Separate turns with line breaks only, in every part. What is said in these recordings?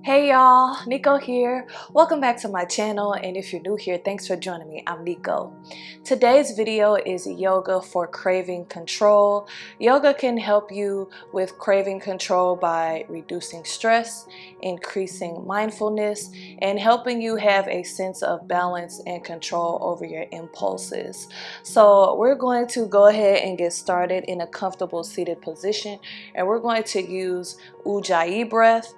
Hey y'all, Nico here. Welcome back to my channel, and if you're new here, thanks for joining me. I'm Nico. Today's video is yoga for craving control. Yoga can help you with craving control by reducing stress, increasing mindfulness, and helping you have a sense of balance and control over your impulses. So we're going to go ahead and get started in a comfortable seated position, and we're going to use Ujjayi breath.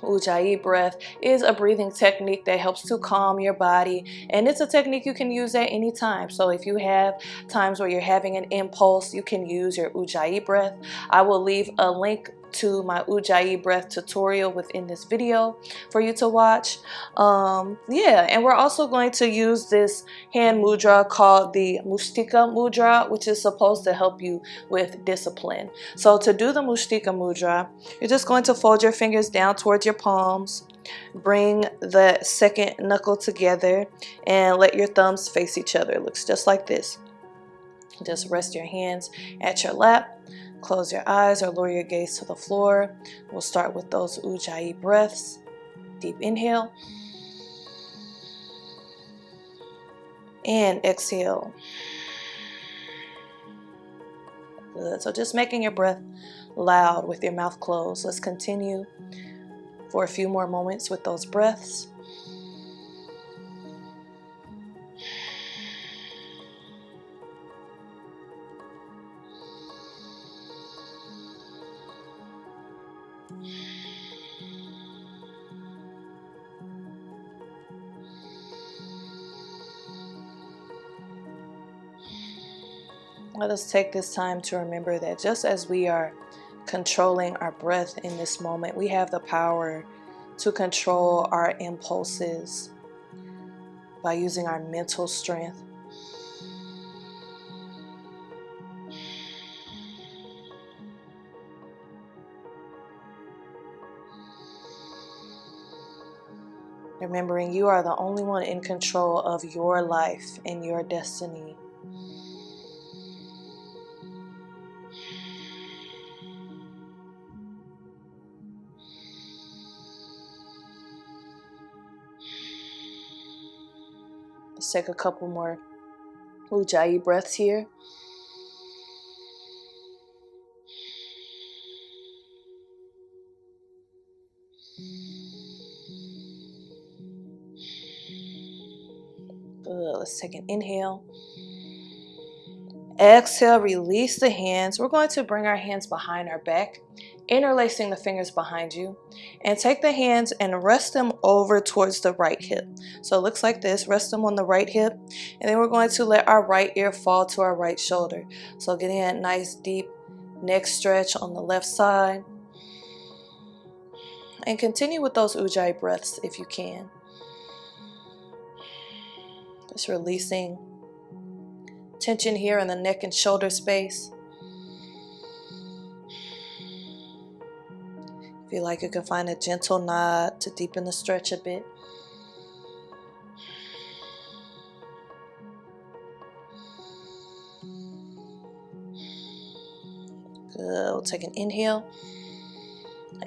Ujjayi breath is a breathing technique that helps to calm your body, and it's a technique you can use at any time. So if you have times where you're having an impulse, you can use your Ujjayi breath. I will leave a link to my Ujjayi breath tutorial within this video for you to watch. And we're also going to use this hand mudra called the Mustika Mudra, which is supposed to help you with discipline. So to do the Mustika Mudra, you're just going to fold your fingers down towards your palms, bring the second knuckle together, and let your thumbs face each other. It looks just like this. Just rest your hands at your lap. Close your eyes or lower your gaze to the floor. We'll start with those Ujjayi breaths. Deep inhale. And exhale. Good. So just making your breath loud with your mouth closed. Let's continue for a few more moments with those breaths. Let us take this time to remember that just as we are controlling our breath in this moment, we have the power to control our impulses by using our mental strength. Remembering you are the only one in control of your life and your destiny. Let's take a couple more Ujjayi breaths here. Good. Let's take an inhale. Exhale, release the hands. We're going to bring our hands behind our back, interlacing the fingers behind you, and take the hands and rest them over towards the right hip. So it looks like this. Rest them on the right hip, and then we're going to let our right ear fall to our right shoulder. So getting a nice deep neck stretch on the left side. And continue with those Ujjayi breaths if you can. Just releasing tension here in the neck and shoulder space. Feel like you can find a gentle nod to deepen the stretch a bit. Good. We'll take an inhale.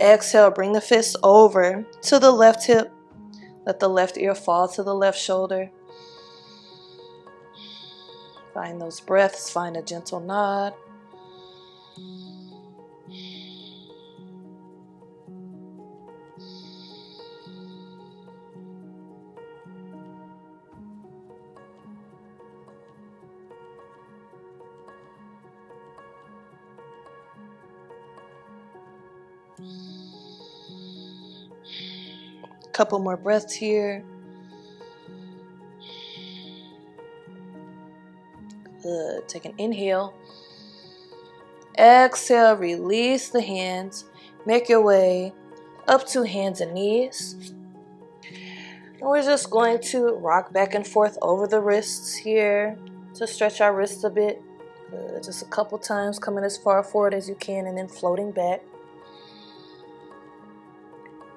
Exhale, bring the fists over to the left hip. Let the left ear fall to the left shoulder. Find those breaths, find a gentle nod. Couple more breaths here. Good. Take an inhale. Exhale, release the hands. Make your way up to hands and knees. And we're just going to rock back and forth over the wrists here to stretch our wrists a bit. Good. Just a couple times, coming as far forward as you can and then floating back.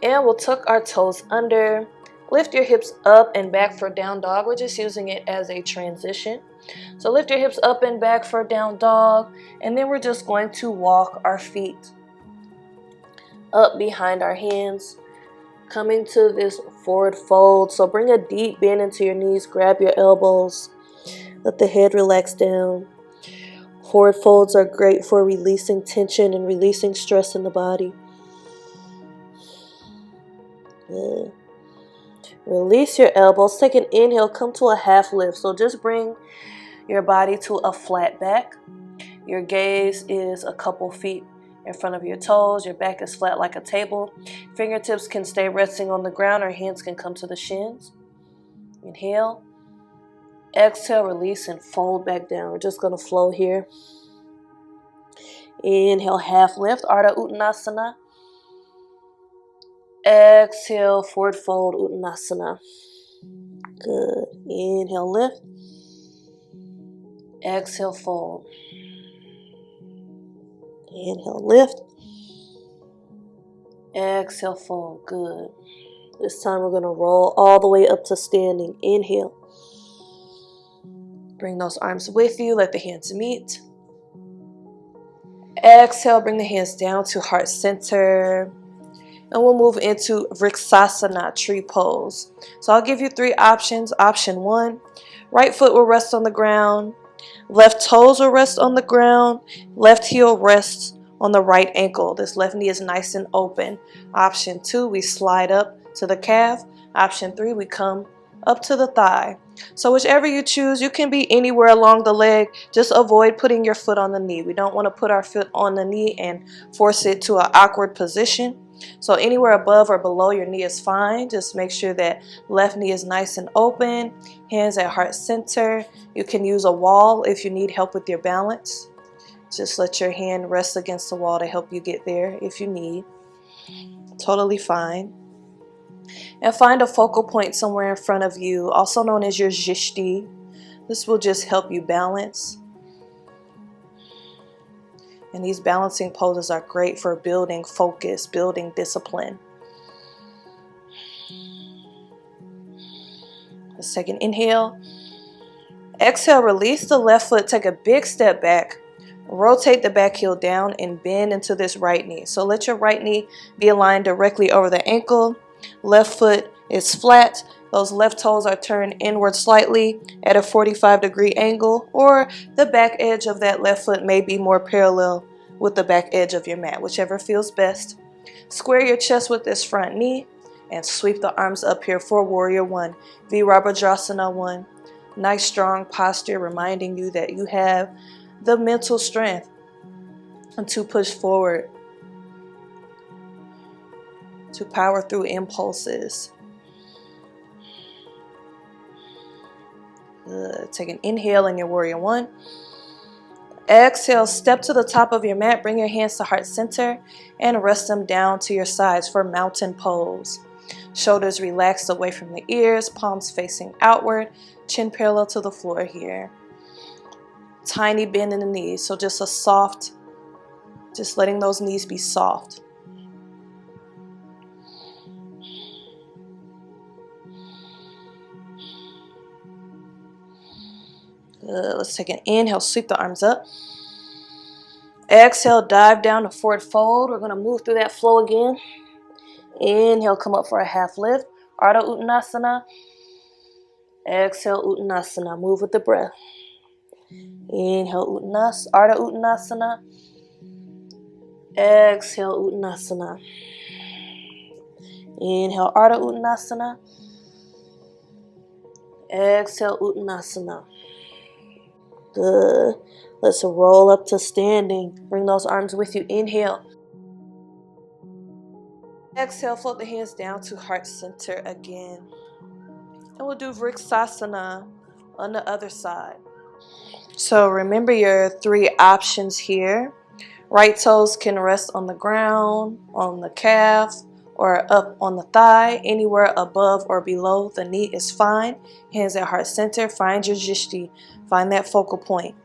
And we'll tuck our toes under. Lift your hips up and back for down dog. We're just using it as a transition. So lift your hips up and back for down dog, and then we're just going to walk our feet up behind our hands, Coming to this forward fold. So bring a deep bend into your knees. Grab your elbows. Let the head relax down. Forward folds are great for releasing tension and releasing stress in the body. Good. Release your elbows. Take an inhale. Come to a half lift. So just bring your body to a flat back. Your gaze is a couple feet in front of your toes. Your back is flat like a table. Fingertips can stay resting on the ground or hands can come to the shins. Inhale. Exhale, release, and fold back down. We're just going to flow here. Inhale, half lift, Ardha Uttanasana. Exhale, forward fold, Uttanasana. Good. Inhale, lift. Exhale, fold. Inhale, lift. Exhale, fold. Good. This time we're going to roll all the way up to standing. Inhale. Bring those arms with you. Let the hands meet. Exhale, bring the hands down to heart center. And we'll move into Vriksasana, tree pose. So I'll give you 3 options. Option 1, right foot will rest on the ground. Left toes will rest on the ground. Left heel rests on the right ankle. This left knee is nice and open. Option 2, we slide up to the calf. Option 3, we come up to the thigh. So whichever you choose, you can be anywhere along the leg. Just avoid putting your foot on the knee. We don't want to put our foot on the knee and force it to an awkward position. So anywhere above or below your knee is fine. Just make sure that left knee is nice and open. Hands at heart center. You can use a wall if you need help with your balance. Just let your hand rest against the wall to help you get there if you need. Totally fine. And find a focal point somewhere in front of you, also known as your drishti. This will just help you balance. And these balancing poses are great for building focus, building discipline. Let's take an inhale. Exhale, release the left foot. Take a big step back. Rotate the back heel down and bend into this right knee. So let your right knee be aligned directly over the ankle. Left foot is flat. Those left toes are turned inward slightly at a 45-degree angle, or the back edge of that left foot may be more parallel with the back edge of your mat, whichever feels best. Square your chest with this front knee and sweep the arms up here for Warrior 1, Virabhadrasana 1. Nice strong posture, reminding you that you have the mental strength to push forward, to power through impulses. Good. Take an inhale in your Warrior 1. Exhale, step to the top of your mat. Bring your hands to heart center and rest them down to your sides for mountain pose. Shoulders relaxed away from the ears, palms facing outward, chin parallel to the floor here. Tiny bend in the knees, so just a soft, just letting those knees be soft. Good. Let's take an inhale, sweep the arms up. Exhale, dive down to forward fold. We're going to move through that flow again. Inhale, come up for a half lift. Ardha Uttanasana. Exhale, Uttanasana. Move with the breath. Inhale, Uttanasana. Ardha Uttanasana. Exhale, Uttanasana. Inhale, Ardha Uttanasana. Exhale, Uttanasana. Good. Let's roll up to standing. Bring those arms with you. Inhale. Exhale, float the hands down to heart center again. And we'll do Vriksasana on the other side. So remember your 3 options here. Right toes can rest on the ground, on the calf, or up on the thigh. Anywhere above or below the knee is fine. Hands at heart center. Find your drishti. Find that focal point.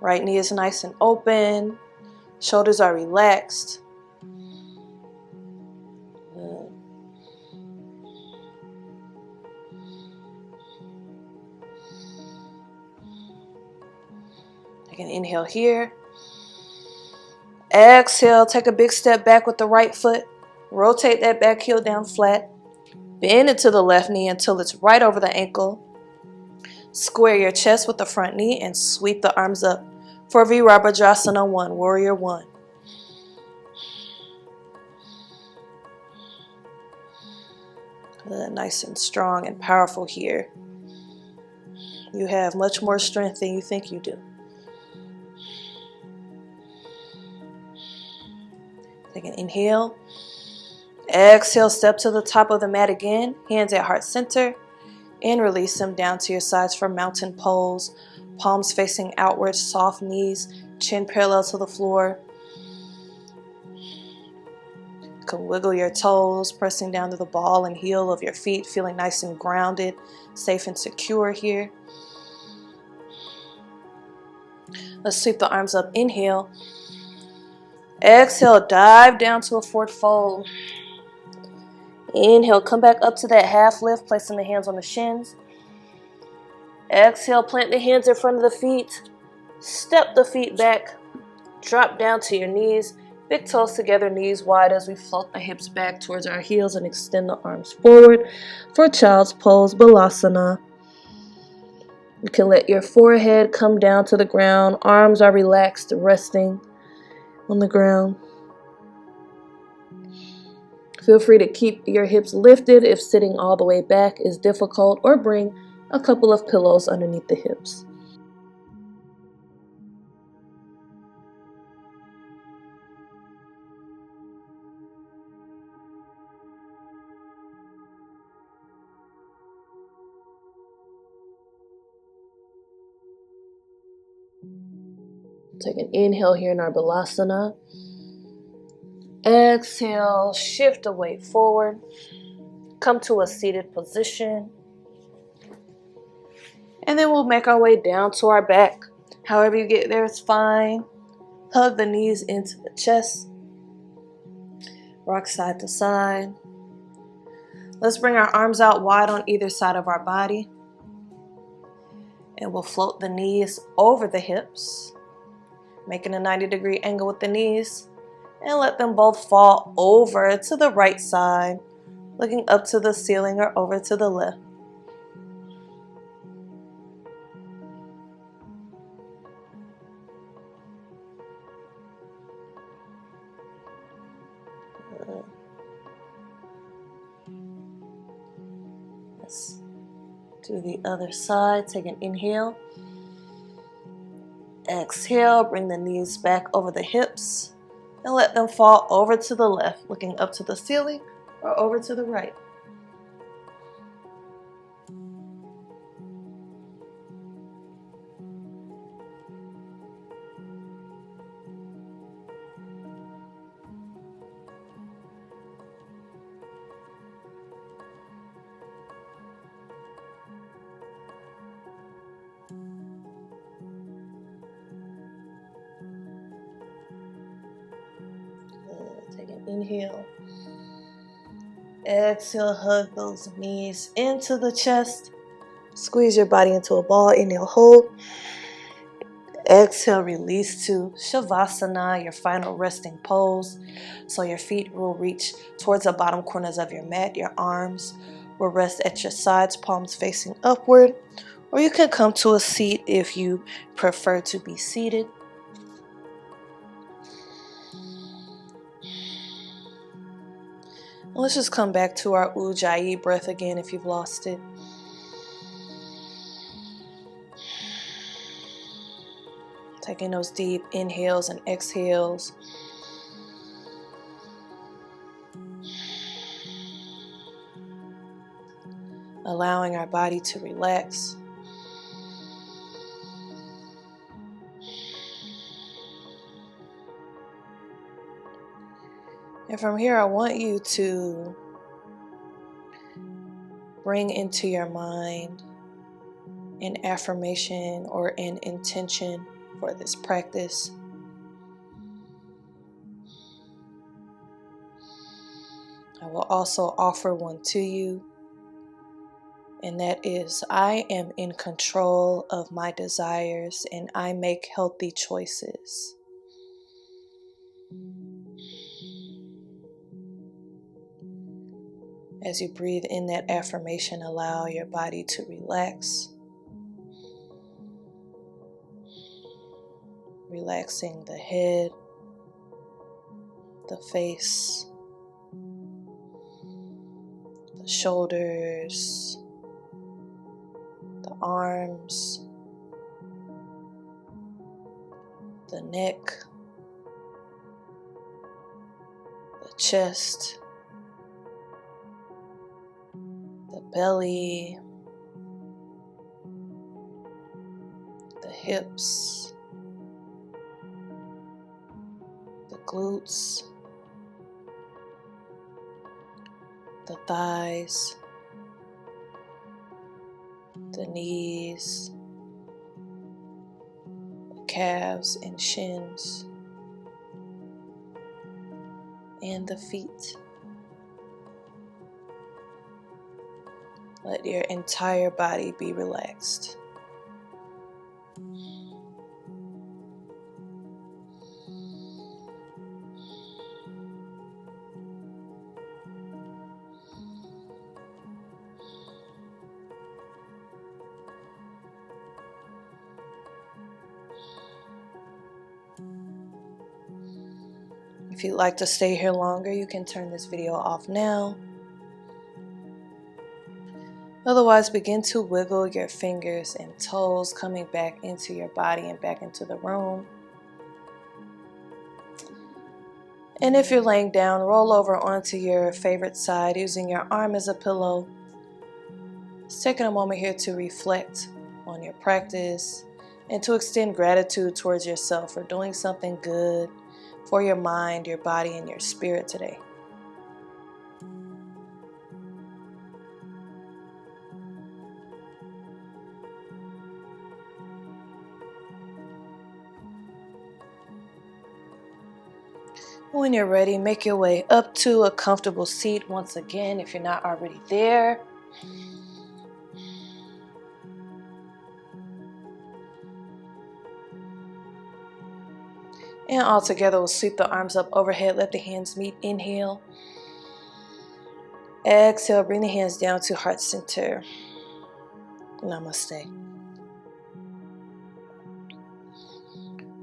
Right knee is nice and open. Shoulders are relaxed. Good. Take an inhale here. Exhale, take a big step back with the right foot. Rotate that back heel down flat. Bend into the left knee until it's right over the ankle. Square your chest with the front knee and sweep the arms up for Virabhadrasana 1, Warrior 1. Good, nice and strong and powerful here. You have much more strength than you think you do. Take an inhale. Exhale, step to the top of the mat again. Hands at heart center. And release them down to your sides for mountain pose. Palms facing outward, soft knees, chin parallel to the floor. You can wiggle your toes, pressing down to the ball and heel of your feet, feeling nice and grounded, safe and secure here. Let's sweep the arms up. Inhale. Exhale, dive down to a forward fold. Inhale, come back up to that half lift, placing the hands on the shins. Exhale, plant the hands in front of the feet. Step the feet back. Drop down to your knees. Big toes together, knees wide as we float the hips back towards our heels and extend the arms forward for Child's Pose, Balasana. You can let your forehead come down to the ground. Arms are relaxed, resting on the ground. Feel free to keep your hips lifted if sitting all the way back is difficult, or bring a couple of pillows underneath the hips. Take an inhale here in our Balasana. Exhale, shift the weight forward. Come to a seated position. And then we'll make our way down to our back. However you get there is fine. Hug the knees into the chest. Rock side to side. Let's bring our arms out wide on either side of our body. And we'll float the knees over the hips, making a 90-degree angle with the knees. And let them both fall over to the right side, looking up to the ceiling or over to the left. Let's do the other side. Take an inhale. Exhale, bring the knees back over the hips. And let them fall over to the left, looking up to the ceiling or over to the right. Take an inhale. Exhale, hug those knees into the chest. Squeeze your body into a ball. Inhale, hold. Exhale, release to Savasana, your final resting pose. So your feet will reach towards the bottom corners of your mat. Your arms will rest at your sides, palms facing upward. Or you can come to a seat if you prefer to be seated. Let's just come back to our Ujjayi breath again if you've lost it. Taking those deep inhales and exhales. Allowing our body to relax. And from here, I want you to bring into your mind an affirmation or an intention for this practice. I will also offer one to you, and that is, I am in control of my desires and I make healthy choices. As you breathe in that affirmation, allow your body to relax. Relaxing the head, the face, the shoulders, the arms, the neck, the chest, the belly, the hips, the glutes, the thighs, the knees, the calves and shins, and the feet. Let your entire body be relaxed. If you'd like to stay here longer, you can turn this video off now. Otherwise, begin to wiggle your fingers and toes, coming back into your body and back into the room. And if you're laying down, roll over onto your favorite side using your arm as a pillow. Just taking a moment here to reflect on your practice and to extend gratitude towards yourself for doing something good for your mind, your body, and your spirit today. When you're ready, make your way up to a comfortable seat once again if you're not already there. And all together, we'll sweep the arms up overhead, let the hands meet. Inhale. Exhale, bring the hands down to heart center. Namaste.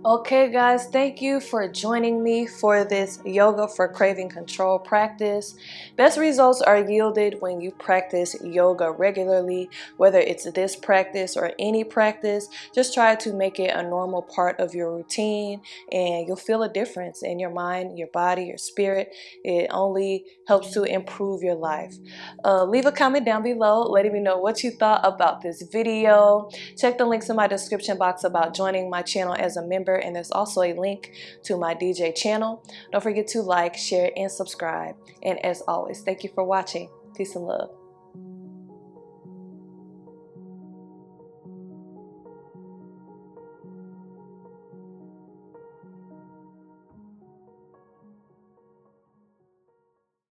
Okay guys, thank you for joining me for this yoga for craving control practice. Best results are yielded when you practice yoga regularly, whether it's this practice or any practice. Just try to make it a normal part of your routine and you'll feel a difference in your mind, your body, your spirit. It only helps to improve your life. Leave a comment down below letting me know what you thought about this video. Check the links in my description box about joining my channel as a member, and there's also a link to my DJ channel. Don't forget to like, share, and subscribe. And as always, thank you for watching. Peace and love.